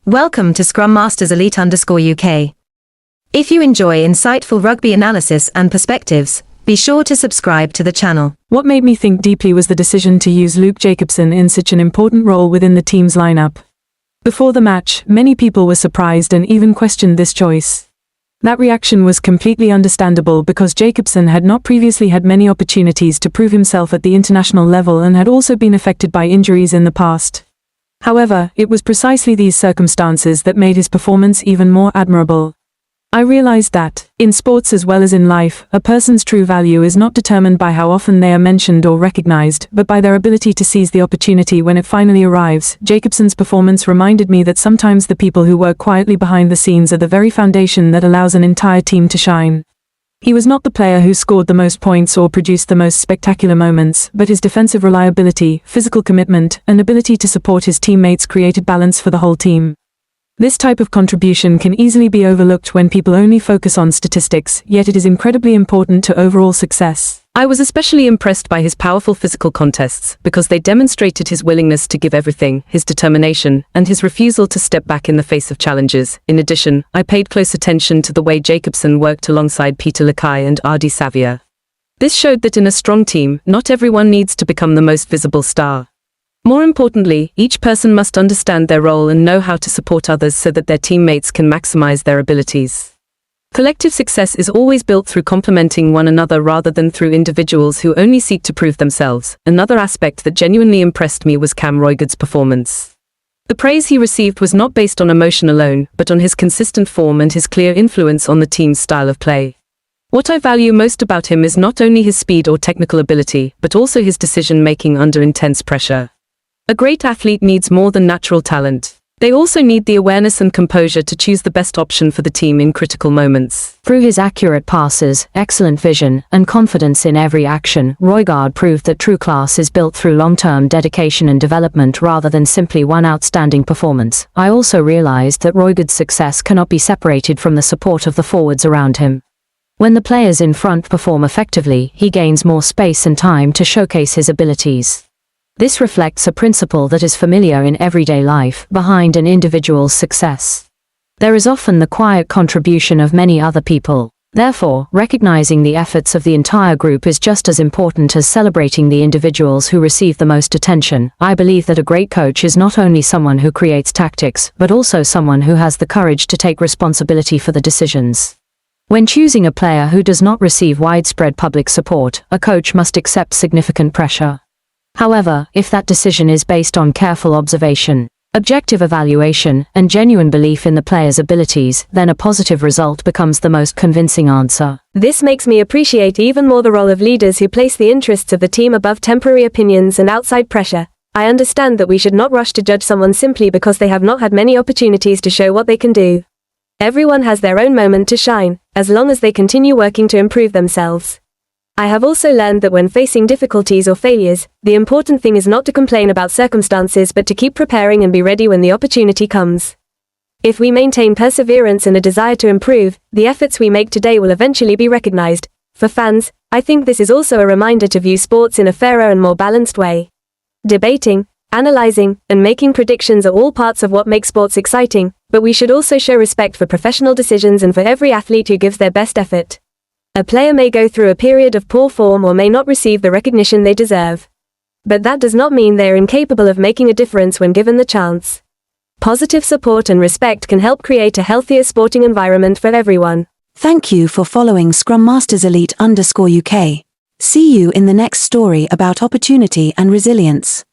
Welcome to Scrum Masters Elite _UK. If you enjoy insightful rugby analysis and perspectives, be sure to subscribe to the channel. What made me think deeply was the decision to use Luke Jacobson in such an important role within the team's lineup. Before the match, many people were surprised and even questioned this choice. That reaction was completely understandable because Jacobson had not previously had many opportunities to prove himself at the international level and had also been affected by injuries in the past. However, it was precisely these circumstances that made his performance even more admirable. I realized that, in sports as well as in life, a person's true value is not determined by how often they are mentioned or recognized, but by their ability to seize the opportunity when it finally arrives. Jacobson's performance reminded me that sometimes the people who work quietly behind the scenes are the very foundation that allows an entire team to shine. He was not the player who scored the most points or produced the most spectacular moments, but his defensive reliability, physical commitment, and ability to support his teammates created balance for the whole team. This type of contribution can easily be overlooked when people only focus on statistics, yet it is incredibly important to overall success. I was especially impressed by his powerful physical contests, because they demonstrated his willingness to give everything, his determination, and his refusal to step back in the face of challenges. In addition, I paid close attention to the way Jacobson worked alongside Peter Lakai and Adi Savia. This showed that in a strong team, not everyone needs to become the most visible star. More importantly, each person must understand their role and know how to support others so that their teammates can maximize their abilities. Collective success is always built through complementing one another rather than through individuals who only seek to prove themselves. Another aspect that genuinely impressed me was Roigard's performance. The praise he received was not based on emotion alone, but on his consistent form and his clear influence on the team's style of play. What I value most about him is not only his speed or technical ability, but also his decision-making under intense pressure. A great athlete needs more than natural talent. They also need the awareness and composure to choose the best option for the team in critical moments. Through his accurate passes, excellent vision, and confidence in every action, Roigard proved that true class is built through long-term dedication and development rather than simply one outstanding performance. I also realized that Roigard's success cannot be separated from the support of the forwards around him. When the players in front perform effectively, he gains more space and time to showcase his abilities. This reflects a principle that is familiar in everyday life. Behind an individual's success, there is often the quiet contribution of many other people. Therefore, recognizing the efforts of the entire group is just as important as celebrating the individuals who receive the most attention. I believe that a great coach is not only someone who creates tactics, but also someone who has the courage to take responsibility for the decisions. When choosing a player who does not receive widespread public support, a coach must accept significant pressure. However, if that decision is based on careful observation, objective evaluation, and genuine belief in the player's abilities, then a positive result becomes the most convincing answer. This makes me appreciate even more the role of leaders who place the interests of the team above temporary opinions and outside pressure. I understand that we should not rush to judge someone simply because they have not had many opportunities to show what they can do. Everyone has their own moment to shine, as long as they continue working to improve themselves. I have also learned that when facing difficulties or failures, the important thing is not to complain about circumstances but to keep preparing and be ready when the opportunity comes. If we maintain perseverance and a desire to improve, the efforts we make today will eventually be recognized. For fans, I think this is also a reminder to view sports in a fairer and more balanced way. Debating, analyzing, and making predictions are all parts of what makes sports exciting, but we should also show respect for professional decisions and for every athlete who gives their best effort. A player may go through a period of poor form or may not receive the recognition they deserve. But that does not mean they are incapable of making a difference when given the chance. Positive support and respect can help create a healthier sporting environment for everyone. Thank you for following Scrum Masters Elite _UK. See you in the next story about opportunity and resilience.